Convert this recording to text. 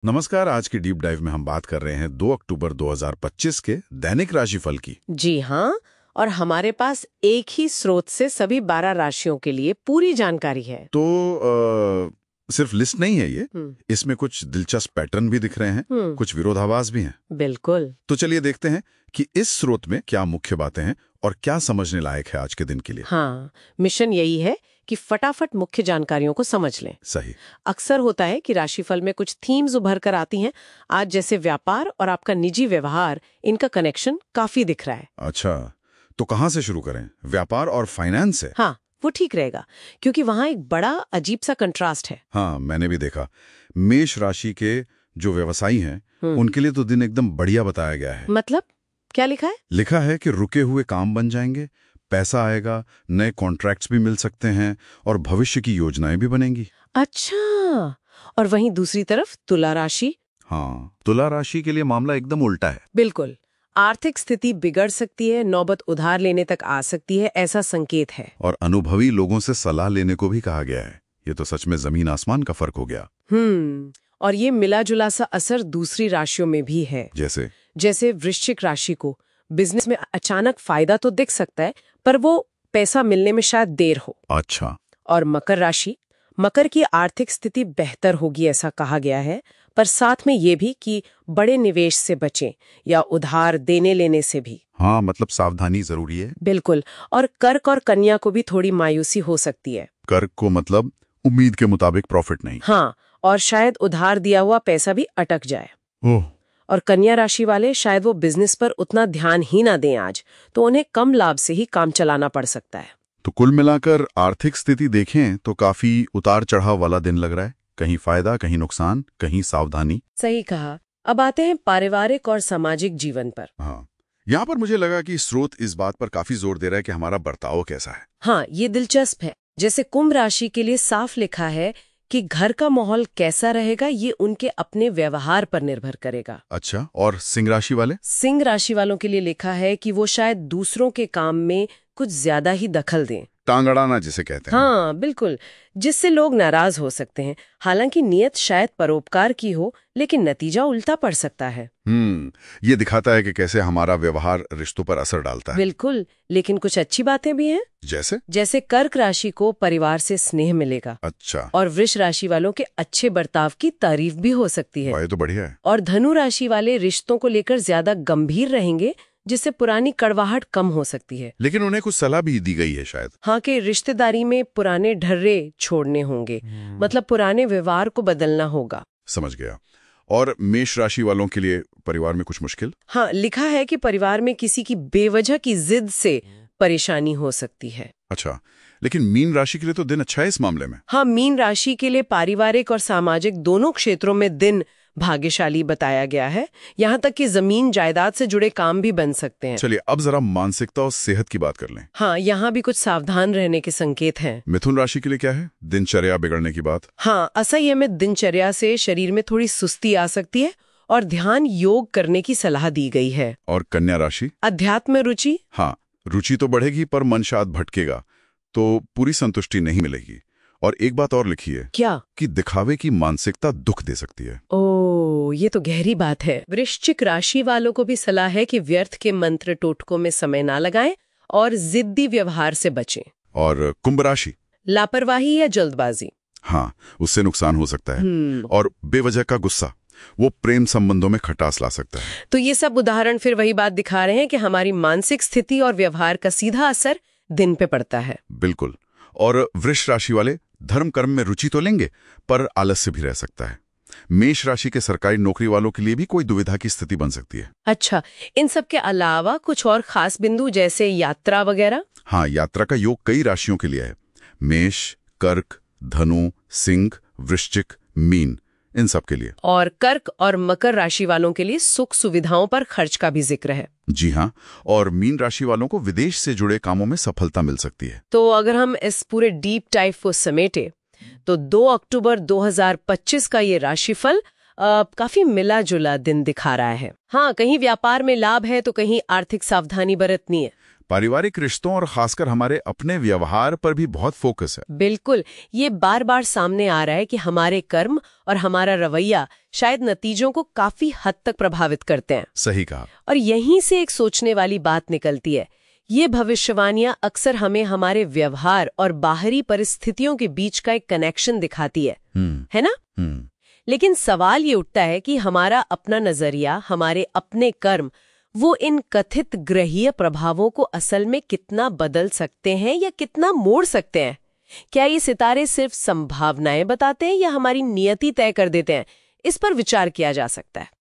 नमस्कार। आज की डीप डाइव में हम बात कर रहे हैं 2 अक्टूबर 2025 के दैनिक राशिफल की। जी हाँ, और हमारे पास एक ही स्रोत से सभी 12 राशियों के लिए पूरी जानकारी है। तो सिर्फ लिस्ट नहीं है ये, इसमें कुछ दिलचस्प पैटर्न भी दिख रहे हैं, कुछ विरोधाभास भी हैं। बिल्कुल। तो चलिए देखते हैं कि इस स्रोत में क्या मुख्य बातें हैं और क्या समझने लायक है आज के दिन के लिए। हाँ, मिशन यही है कि फटाफट मुख्य जानकारियों को समझ लें। सही। अक्सर होता है कि राशिफल में कुछ थीम्स उभर कर आती हैं। आज जैसे व्यापार और आपका निजी व्यवहार, इनका कनेक्शन काफी दिख रहा है। अच्छा, तो कहाँ से शुरू करें? व्यापार और फाइनेंस से? हाँ, वो ठीक रहेगा, क्योंकि वहाँ एक बड़ा अजीब सा कंट्रास्ट है। हाँ, मैंने भी देखा। मेष राशि के जो व्यवसायी हैं, उनके लिए तो दिन एकदम बढ़िया बताया गया है। मतलब क्या लिखा है? लिखा है कि रुके हुए काम बन जाएंगे, पैसा आएगा, नए कॉन्ट्रैक्ट्स भी मिल सकते हैं और भविष्य की योजनाएं भी बनेंगी। अच्छा, और वहीं दूसरी तरफ तुला राशि? हाँ, तुला राशि के लिए मामला एकदम उल्टा है। बिल्कुल, आर्थिक स्थिति बिगड़ सकती है, नौबत उधार लेने तक आ सकती है, ऐसा संकेत है। और अनुभवी लोगों से सलाह लेने को भी कहा गया है। ये तो सच में जमीन आसमान का फर्क हो गया। और ये मिला जुला सा असर दूसरी राशियों में भी है। जैसे वृश्चिक राशि को बिजनेस में अचानक फायदा तो दिख सकता है, पर वो पैसा मिलने में शायद देर हो। अच्छा। और मकर राशि, मकर की आर्थिक स्थिति बेहतर होगी ऐसा कहा गया है, पर साथ में ये भी कि बड़े निवेश से बचें या उधार देने लेने से भी। हाँ, मतलब सावधानी जरूरी है। बिल्कुल। और कर्क और कन्या को भी थोड़ी मायूसी हो सकती है। कर्क को मतलब उम्मीद के मुताबिक प्रॉफिट नहीं। हाँ, और शायद उधार दिया हुआ पैसा भी अटक जाए। ओह। और कन्या राशि वाले शायद वो बिजनेस पर उतना ध्यान ही ना दें आज, तो उन्हें कम लाभ से ही काम चलाना पड़ सकता है। तो कुल मिलाकर आर्थिक स्थिति देखें तो काफी उतार चढ़ाव वाला दिन लग रहा है। कहीं फायदा, कहीं नुकसान, कहीं सावधानी। सही कहा। अब आते हैं पारिवारिक और सामाजिक जीवन पर। हाँ, यहाँ पर मुझे लगा कि स्रोत इस बात पर काफी जोर दे रहा है कि हमारा बर्ताव कैसा है। हाँ, ये दिलचस्प है। जैसे कुंभ राशि के लिए साफ लिखा है कि घर का माहौल कैसा रहेगा ये उनके अपने व्यवहार पर निर्भर करेगा। अच्छा, और सिंह राशि वाले? सिंह राशि वालों के लिए लिखा है कि वो शायद दूसरों के काम में कुछ ज्यादा ही दखल दें। टांग अड़ाना जिसे कहते हैं। हाँ बिल्कुल, जिससे लोग नाराज हो सकते हैं। हालांकि नियत शायद परोपकार की हो, लेकिन नतीजा उल्टा पड़ सकता है। ये दिखाता है कि कैसे हमारा व्यवहार रिश्तों पर असर डालता है। बिल्कुल, लेकिन कुछ अच्छी बातें भी हैं। जैसे कर्क राशि को परिवार से स्नेह मिलेगा। अच्छा। और वृष राशि वालों के अच्छे बर्ताव की तारीफ भी हो सकती है। ये तो बढ़िया है। और धनु राशि वाले रिश्तों को लेकर ज्यादा गंभीर रहेंगे, जिससे पुरानी कड़वाहट कम हो सकती है। लेकिन उन्हें कुछ सलाह भी दी गई है शायद। हाँ, कि रिश्तेदारी में पुराने ढर्रे छोड़ने होंगे। मतलब पुराने व्यवहार को बदलना होगा। समझ गया। और मेष राशि वालों के लिए परिवार में कुछ मुश्किल? हाँ, लिखा है कि परिवार में किसी की बेवजह की जिद से परेशानी हो सकती है। अच्छा, लेकिन मीन राशि के लिए तो दिन अच्छा है इस मामले में। हाँ, मीन राशि के लिए पारिवारिक और सामाजिक दोनों क्षेत्रों में दिन भाग्यशाली बताया गया है। यहाँ तक कि जमीन जायदाद से जुड़े काम भी बन सकते हैं। चलिए अब जरा मानसिकता और सेहत की बात कर लें। हाँ, यहाँ भी कुछ सावधान रहने के संकेत हैं। मिथुन राशि के लिए क्या है? दिनचर्या बिगड़ने की बात। हाँ, असंयमित दिनचर्या से शरीर में थोड़ी सुस्ती आ सकती है और ध्यान योग करने की सलाह दी गई है। और कन्या राशि? अध्यात्म रुचि? हाँ, रुचि तो बढ़ेगी पर मन शायद भटकेगा, तो पूरी संतुष्टि नहीं मिलेगी। और एक बात और लिखी है। क्या? कि दिखावे की मानसिकता दुख दे सकती है। ओह, ये तो गहरी बात है। वृश्चिक राशि वालों को भी सलाह है कि व्यर्थ के मंत्र टोटकों में समय ना लगाएं और जिद्दी व्यवहार से बचें। और कुंभ राशि? लापरवाही या जल्दबाजी? हाँ, उससे नुकसान हो सकता है। और बेवजह का गुस्सा, वो प्रेम संबंधों में खटास ला सकता है। तो ये सब उदाहरण फिर वही बात दिखा रहे हैं कि हमारी मानसिक स्थिति और व्यवहार का सीधा असर दिन पे पड़ता है। बिल्कुल। और वृष राशि वाले धर्म कर्म में रुचि तो लेंगे, पर आलस्य भी रह सकता है। मेष राशि के सरकारी नौकरी वालों के लिए भी कोई दुविधा की स्थिति बन सकती है। अच्छा, इन सब के अलावा कुछ और खास बिंदु जैसे यात्रा वगैरह? हाँ, यात्रा का योग कई राशियों के लिए है। मेष, कर्क, धनु, सिंह, वृश्चिक, मीन, इन सब के लिए। और कर्क और मकर राशि वालों के लिए सुख सुविधाओं पर खर्च का भी जिक्र है। जी हाँ, और मीन राशि वालों को विदेश से जुड़े कामों में सफलता मिल सकती है। तो अगर हम इस पूरे डीप डाइव को समेटे तो 2 अक्टूबर 2025 का ये राशिफल काफी मिला जुला दिन दिखा रहा है। हाँ, कहीं व्यापार में लाभ है तो कहीं आर्थिक सावधानी बरतनी है। पारिवारिक रिश्तों और खासकर हमारे अपने व्यवहार पर भी बहुत फोकस है। बिल्कुल, ये बार बार सामने आ रहा है कि हमारे कर्म और हमारा रवैया शायद नतीजों को काफी हद तक प्रभावित करते हैं। सही कहा। और यहीं से एक सोचने वाली बात निकलती है। ये भविष्यवाणियां अक्सर हमें हमारे व्यवहार और बाहरी परिस्थितियों के बीच का एक कनेक्शन दिखाती है ना? लेकिन सवाल ये उठता है कि हमारा अपना नजरिया, हमारे अपने कर्म, वो इन कथित ग्रहीय प्रभावों को असल में कितना बदल सकते हैं या कितना मोड़ सकते हैं? क्या ये सितारे सिर्फ संभावनाएं बताते हैं या हमारी नियति तय कर देते हैं? इस पर विचार किया जा सकता है।